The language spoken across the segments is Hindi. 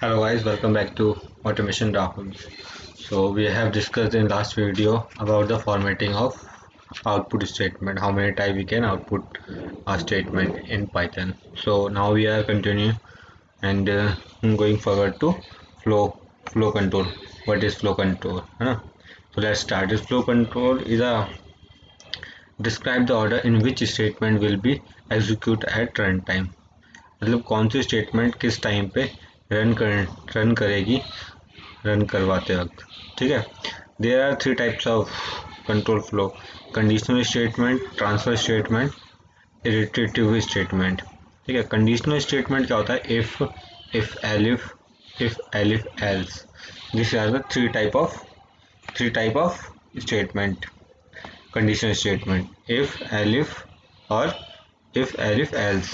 Hello guys, welcome back to Automation Rahul. So we have discussed in last video about the formatting of output statement, how many times we can output a statement in Python. So now we are continuing and going forward to flow control. What is flow control? So let's start. This flow control is a describe the order in which statement will be executed at runtime. मतलब कौन सी स्टेटमेंट किस टाइम पे रन करेगी रन करवाते वक्त. ठीक है. There are three types of control flow: conditional statement, transfer statement, iterative statement. ठीक है. कंडीशनल स्टेटमेंट क्या होता है? If elif else. This are the three type of statement. Conditional statement if elif और if elif else.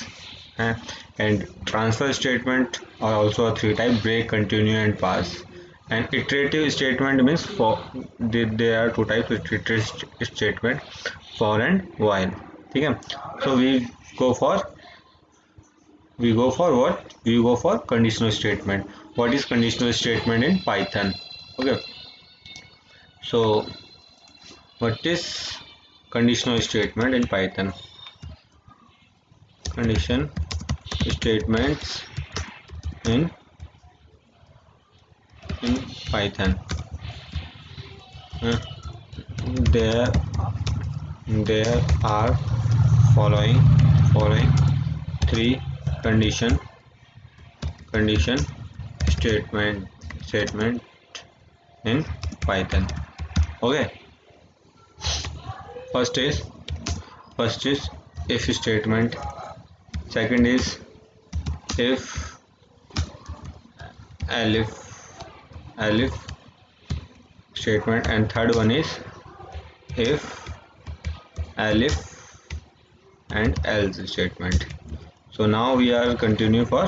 And transfer statement are also a three type: break, continue and pass. And iterative statement means for there are two types of iterative statement: for and while. ठीक है. So we go for what? We go for conditional statement. What is conditional statement in Python? Okay. So what is conditional statement in Python? Condition statements in Python. There are following three condition statement in Python. Okay. First is if statement. Second is if elif statement, and third one is if elif and else statement. So now we are continue for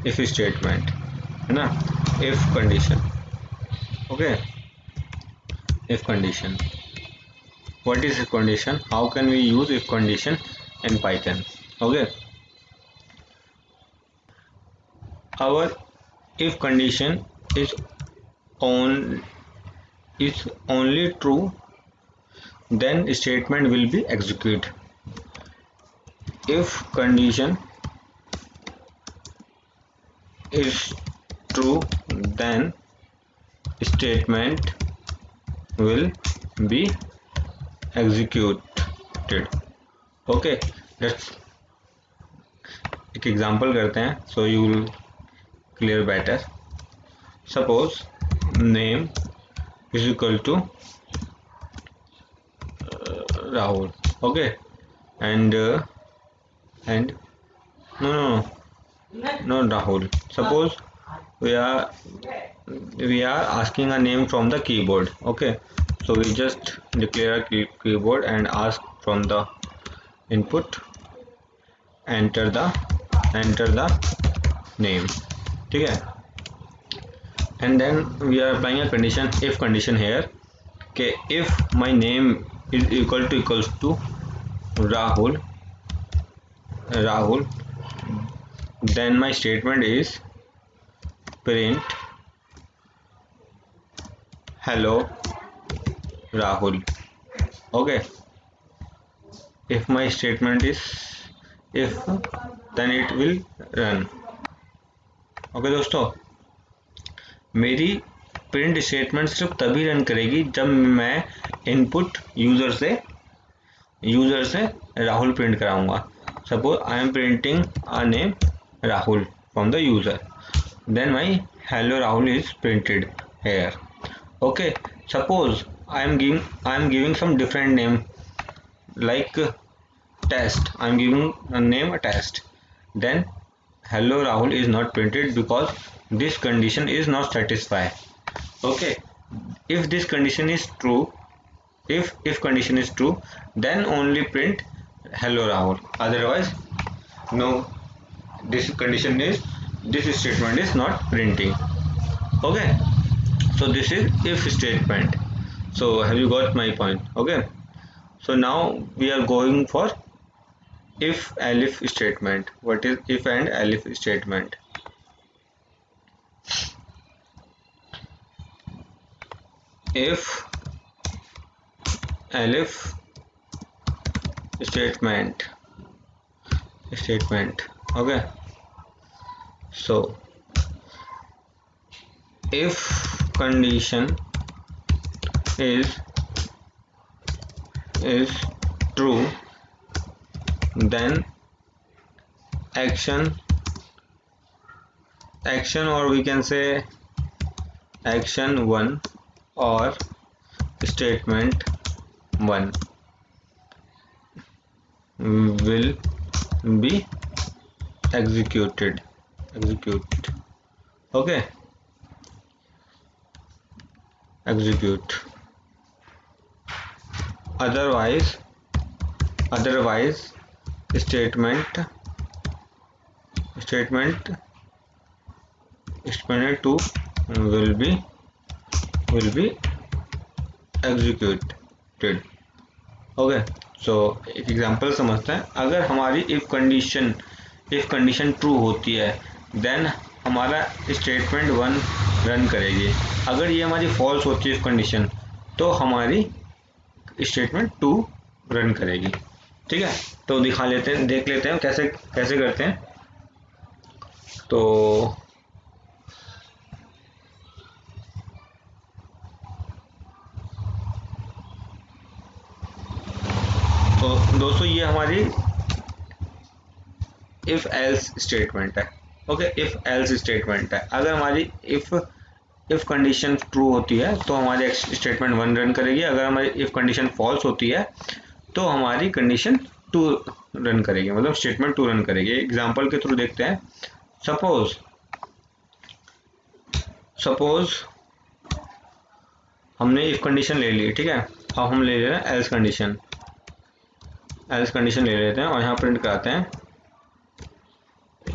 if statement, है ना? If condition. Okay. If condition. What is if condition? How can we use if condition in Python? Okay. Our if condition is only true, then statement will be executed. If condition is true, then statement will be executed. Okay, let's एक एग्जांपल करते हैं, so you will clear better. Suppose name is equal to Rahul. Okay. And no Rahul. Suppose we are asking a name from the keyboard. Okay. So we just declare a keyboard and ask from the input, enter the name. ठीक है. And then we are applying a condition, if condition here. Okay. If my name is equals to Rahul, then my statement is print hello Rahul. Okay. If my statement is if, then it will run. Okay दोस्तों, मेरी प्रिंट स्टेटमेंट सिर्फ तभी रन करेगी जब मैं इनपुट यूजर से राहुल प्रिंट कराऊंगा. Suppose I am printing a name Rahul from the user, then my hello Rahul is printed here. Okay. Suppose I am giving some different name like test. I am giving a name a test, then hello Rahul is not printed because this condition is not satisfied. Okay. If this condition is true, if condition is true, then only print hello Rahul, otherwise no, this statement is not printing. Okay. So this is if statement. So have you got my point? Okay. So now we are going for if elif statement. What is if and elif statement? if elif statement. Okay, so if condition is true, then action, or we can say action 1 or statement 1 will be executed. Okay, execute. Otherwise statement 2 will be executed. Okay, सो एक एग्जांपल समझते हैं. अगर हमारी इफ कंडीशन ट्रू होती है देन हमारा स्टेटमेंट 1 रन करेगी. अगर ये हमारी फॉल्स होती है इफ कंडीशन, तो हमारी स्टेटमेंट 2 रन करेगी. ठीक है, तो देख लेते हैं कैसे करते हैं. तो दोस्तों ये हमारी इफ एल्स स्टेटमेंट है. ओके, इफ एल्स स्टेटमेंट है. अगर हमारी इफ कंडीशन ट्रू होती है तो हमारी स्टेटमेंट 1 रन करेगी. अगर हमारी इफ कंडीशन फॉल्स होती है तो हमारी कंडीशन 2 रन करेगी, मतलब स्टेटमेंट 2 रन करेगी. एग्जांपल के थ्रू देखते हैं. सपोज हमने इफ कंडीशन ले ली. ठीक है, अब हम ले ले रहे हैं एल्स कंडीशन ले लेते हैं और यहाँ प्रिंट कराते हैं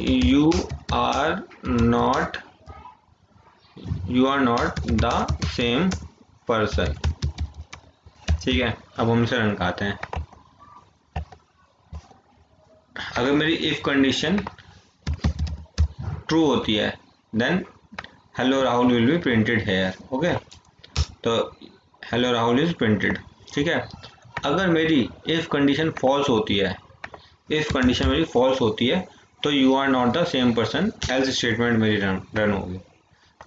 you are not the same person. ठीक है, अब हम इसे रन कराते हैं. अगर मेरी इफ कंडीशन ट्रू होती है then hello Rahul will be printed here. Okay, तो हेलो राहुल इज प्रिंटेड. ठीक है, अगर मेरी इफ कंडीशन फॉल्स होती है, तो you are not the same person else statement मेरी रन होगी.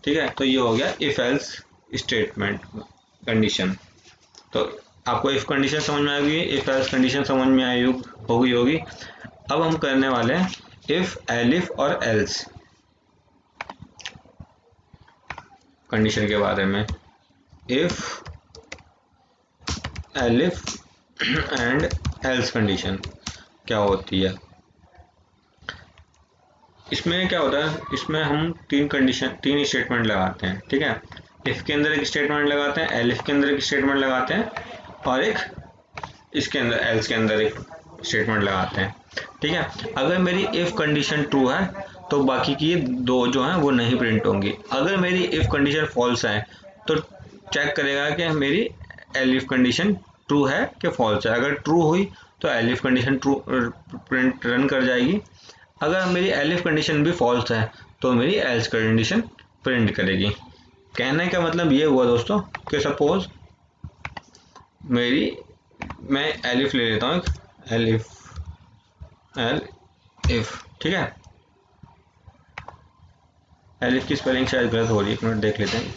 ठीक है, तो ये हो गया इफ एल्स स्टेटमेंट कंडीशन. तो आपको इफ कंडीशन समझ में आ गई, इफ एल्स कंडीशन समझ में आई होगी. अब हम करने वाले हैं इफ एलिफ और एल्स कंडीशन के बारे में. If elif and else condition क्या होती है. इसमें क्या होता है, इसमें हम तीन स्टेटमेंट लगाते हैं. ठीक है, इफ के अंदर एक स्टेटमेंट लगाते हैं, एलिफ के अंदर एक स्टेटमेंट लगाते हैं और एक इसके अंदर एल्स के अंदर एक स्टेटमेंट लगाते हैं. ठीक है, अगर मेरी इफ कंडीशन ट्रू है तो बाकी की दो जो हैं वो नहीं प्रिंट होंगी. अगर मेरी इफ कंडीशन फॉल्स है तो चेक करेगा कि मेरी एलिफ कंडीशन ट्रू है कि फॉल्स है. अगर ट्रू हुई तो elif condition true print run कर जाएगी. अगर मेरी एलिफ कंडीशन भी फॉल्स है तो मेरी एल्स कंडीशन प्रिंट करेगी. कहने का मतलब ये हुआ दोस्तों कि सपोज मैं एलिफ ले लेता हूँ, एलिफ. ठीक है, एलिफ की स्पेलिंग शायद गलत हो रही है, एक मिनट देख लेते हैं.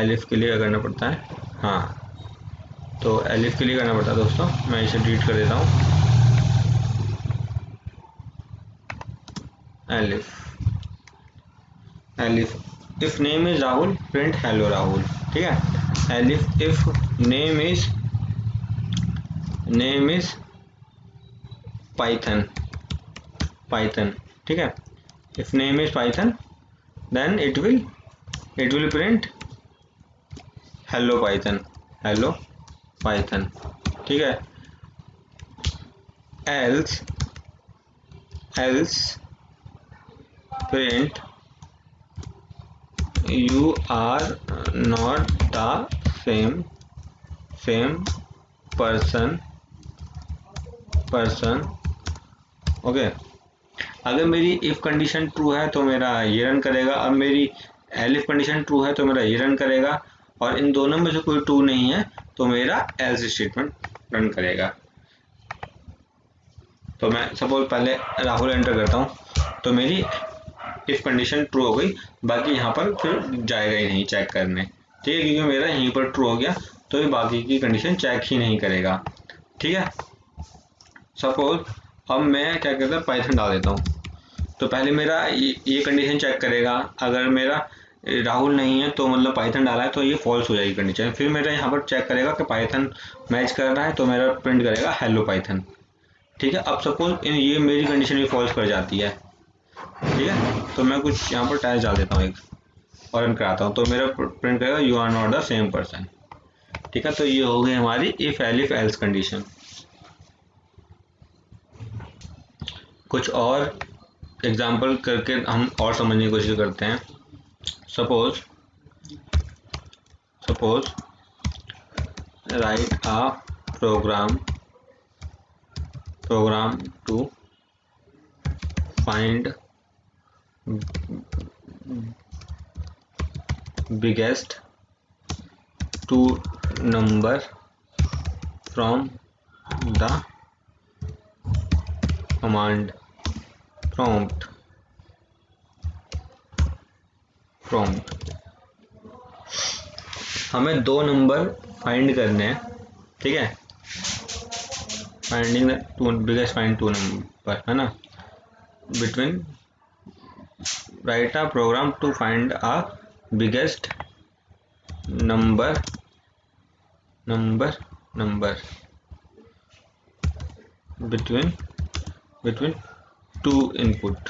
एलिफ के लिए क्या करना पड़ता है, हाँ, तो एलिफ के लिए करना पड़ता है दोस्तों. मैं इसे डिलीट कर देता हूँ. Elif if name is Rahul print hello Rahul. ठीक है, elif if name is Python. ठीक है, if name is Python then it will print hello Python. ठीक है, else print you are not the same person. Okay, अगर मेरी इफ कंडीशन ट्रू है तो मेरा ये रन करेगा. अब मेरी एलिफ कंडीशन ट्रू है तो मेरा ये रन करेगा. और इन दोनों में से कोई ट्रू नहीं है तो मेरा एल्स स्टेटमेंट रन करेगा। तो मैं सपोज पहले राहुल एंटर करता हूँ, तो मेरी इफ कंडीशन ट्रू हो गई, बाकी यहाँ पर फिर जाएगा ही नहीं चेक करने, ठीक है, क्योंकि मेरा यहीं पर ट्रू हो गया तो ये बाकी की कंडीशन चेक ही नहीं करेगा, ठीक है। सपोज अब मैं क्या करता हूँ, पाइथन डाल देता हूँ, तो पहले मेरा ये कंडीशन चेक करेगा, अगर मेरा राहुल नहीं है तो मतलब पाइथन डाला है तो ये फॉल्स हो जाएगी कंडीशन। फिर मेरा यहाँ पर चेक करेगा कि पाइथन मैच कर रहा है तो मेरा प्रिंट करेगा हेलो पाइथन, ठीक है। अब सपोज ये मेरी कंडीशन भी फॉल्स कर जाती है, ठीक है, तो मैं कुछ यहाँ पर टैग डाल देता हूँ एक और रन कराता हूँ, तो मेरा प्रिंट करेगा you are not the same person, ठीक है। तो ये हो गई हमारी इफ एल्स कंडीशन। कुछ और एग्जाम्पल करके हम और समझने की कोशिश करते हैं। Suppose write a program to find biggest two number from the command prompt। हमें दो नंबर फाइंड करने हैं, ठीक है, finding biggest find two number है ना, between write a program to find a biggest number between two input,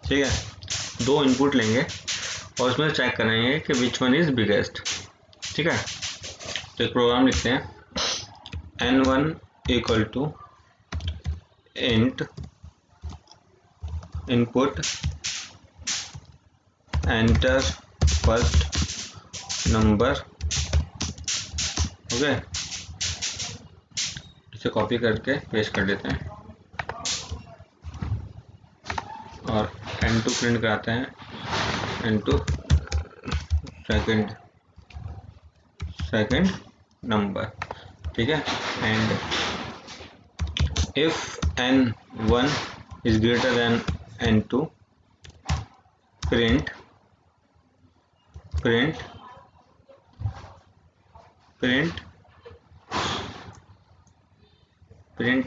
ठीक है। दो इनपुट लेंगे और उसमें चेक करेंगे कि विच वन इज बिगेस्ट, ठीक है। तो एक प्रोग्राम लिखते हैं, n1 equal to int input enter first number, okay. इसे कॉपी करके पेस्ट कर देते हैं और n2 प्रिंट कराते हैं, n2 सेकंड नंबर, ठीक है। And if n1 is greater then n2 print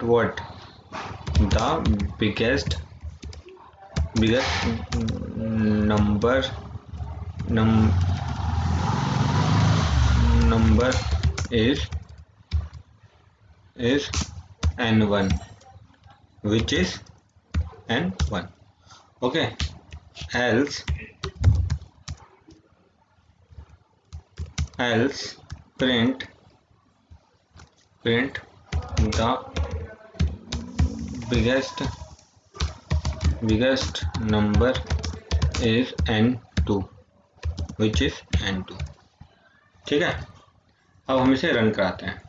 what, the biggest number is n1 which is n1, okay। else print the biggest number is n2 which is n2, ठीक है। अब हम इसे रन कराते हैं,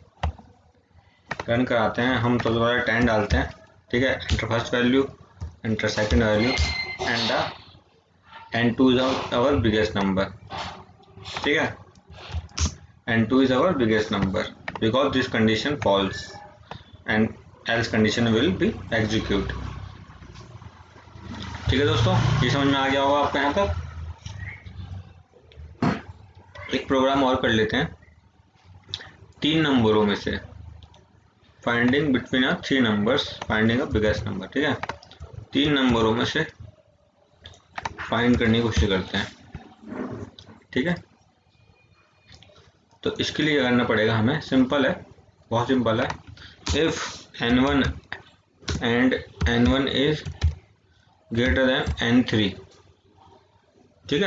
हम सबसे पहले 10 डालते हैं, ठीक है। Enter first value, enter second value, and the n2 is our biggest number, ठीक है। n2 is our biggest number because this condition false and else condition will be execute, ठीक है दोस्तों, ये समझ में आ गया होगा आपको यहाँ तक। एक प्रोग्राम और कर लेते हैं, 3 नंबरों में से finding between a 3 numbers finding a biggest number, ठीक है। 3 नंबरों में से फाइंड करने की कोशिश करते हैं, ठीक है। तो इसके लिए करना पड़ेगा हमें, सिंपल है, बहुत सिंपल है। If n1 and n1 is greater than n3, ठीक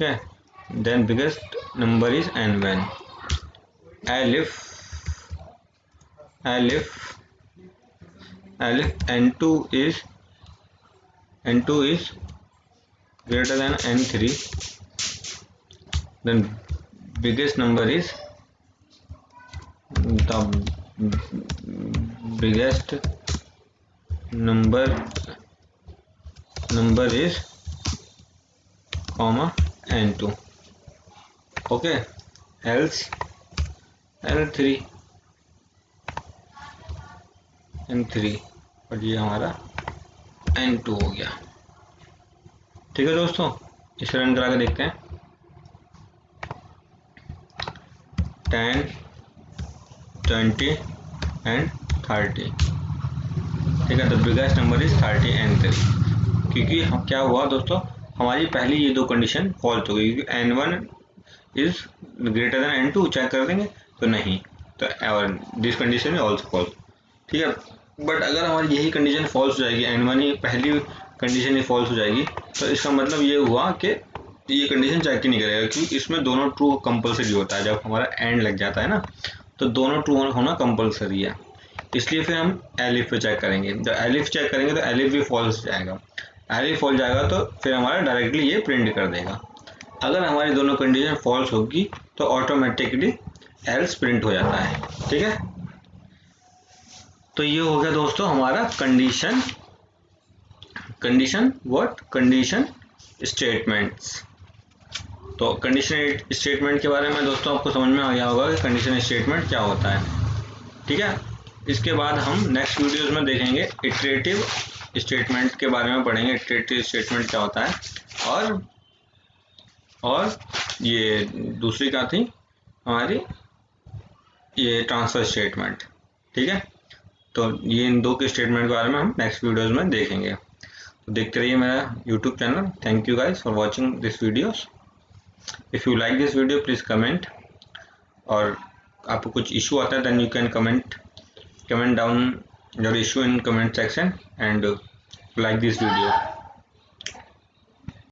है, then biggest number is n1। Elif n2 is greater than n3, then biggest number is the biggest number is comma N2, okay, else L3 N3 और ये हमारा N2 हो गया। ठीक है दोस्तों, इसे रन करा के देखते हैं। 10, 20 एंड 30। ठीक है, the biggest number is 30 N3, क्योंकि क्या हुआ दोस्तों, हमारी पहली ये दो कंडीशन फॉल्स हो गई, क्योंकि N1 is greater then N2 check कर देंगे तो नहीं, तो और this condition is also false. ठीक है, बट अगर हमारी यही कंडीशन फॉल्स हो जाएगी, N1 ही पहली कंडीशन ही फॉल्स हो जाएगी, तो इसका मतलब ये हुआ कि ये कंडीशन चेक ही नहीं करेगा, क्योंकि इसमें दोनों ट्रू कंपलसरी होता है। जब हमारा एंड लग जाता है ना, तो दोनों ट्रू होना कंपलसरी है, इसलिए फिर हम एलिफ पे चेक करेंगे। जब एलिफ चेक करेंगे तो एलिफ भी फॉल्स जाएगा, एलिफ फॉल्स जाएगा तो फिर हमारा डायरेक्टली ये प्रिंट कर देगा। अगर हमारी दोनों कंडीशन फॉल्स होगी तो ऑटोमेटिकली एल्स प्रिंट हो जाता है। ठीक है, तो ये हो गया दोस्तों हमारा कंडीशन स्टेटमेंट्स। तो कंडीशन स्टेटमेंट के बारे में दोस्तों आपको समझ में आ गया होगा कि कंडीशन स्टेटमेंट क्या होता है। ठीक है, इसके बाद हम नेक्स्ट वीडियोस में देखेंगे इटरेटिव स्टेटमेंट के बारे में पढ़ेंगे, इटरेटिव स्टेटमेंट क्या होता है, और ये दूसरी क्या थी हमारी, ये ट्रांसफर स्टेटमेंट। ठीक है, तो ये इन दो के स्टेटमेंट के बारे में हम नेक्स्ट वीडियोस में देखेंगे। तो देखते रहिए मेरा YouTube channel. Thank you guys for watching this videos. If you like this video please comment, और आपको कुछ इशू आता है then you can comment down your issue in comment section and like this video.